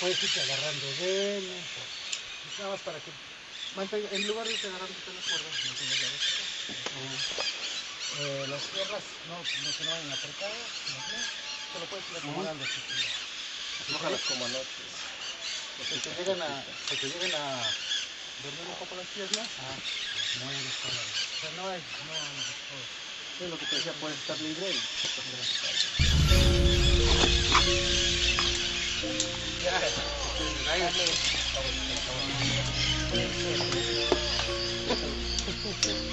puedes irte agarrando de él, nada más para que mantenga, en lugar de irte agarrando de las cuerdas, mantengas la velocidad. Las piernas no se no vayan apretadas, solo puedes ir acomodando. Ojalá como anoche. Se te lleguen a dormir un poco las piernas, mueves para la... O sea, no es lo que te decía, puedes estar libre y... Ya,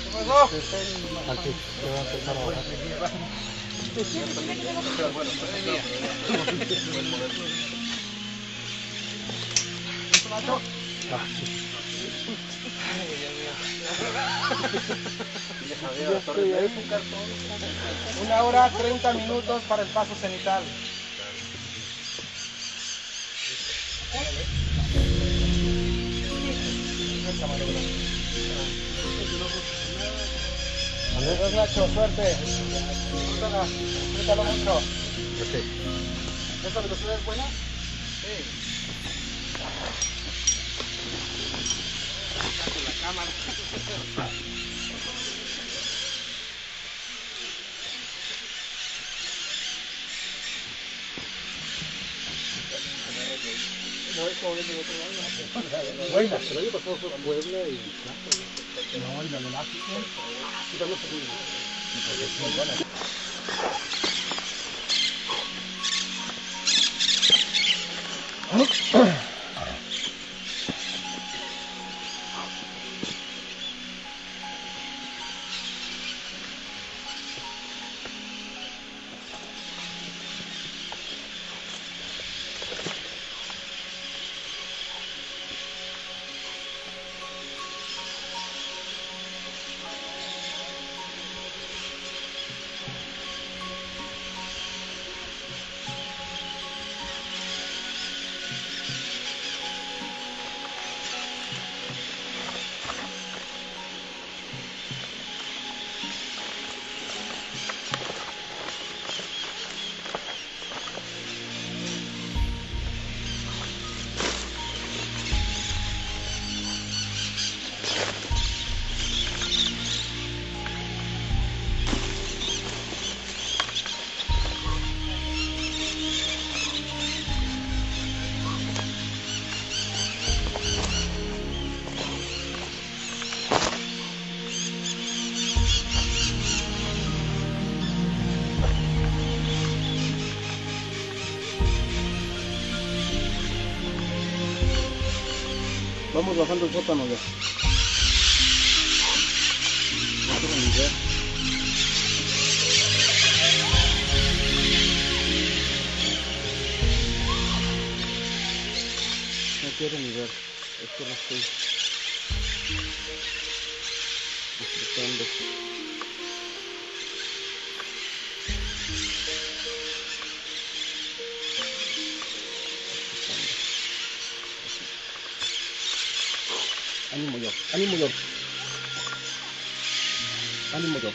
¿qué pasó? Aquí, te va a empezar ahora. Una hora 30 minutos para el paso cenital. Adiós, Nacho, suerte. Disfrútalo mucho. ¿Esta velocidad es buena? Sí. La cámara. No es como de otro lado. Buena. El año pasado fue Puebla y... No, y la de la Sí, también fue muy buena. Vamos bajando el sótano ya. No quiero ni ver, esto lo estoy disfrutando. Ánimo yo, ánimo yo. Ánimo yo.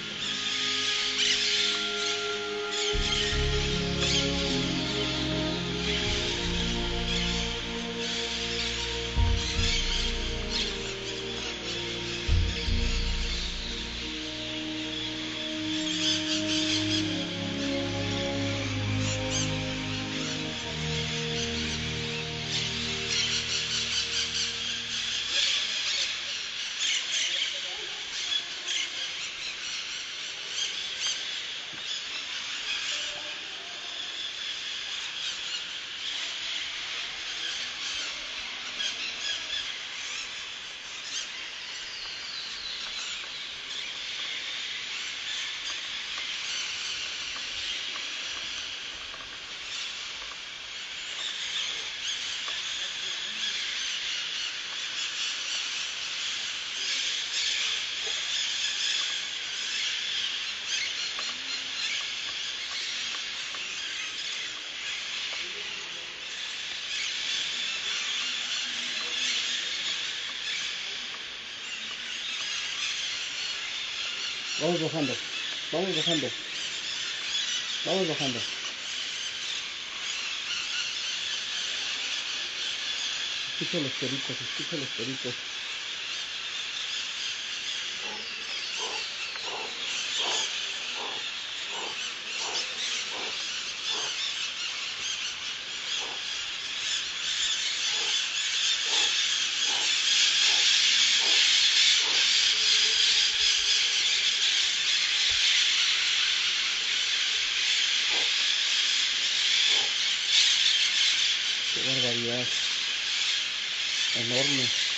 Vamos bajando, vamos bajando, vamos bajando. Escucha los peritos, escucha los peritos. Qué barbaridad. Enorme.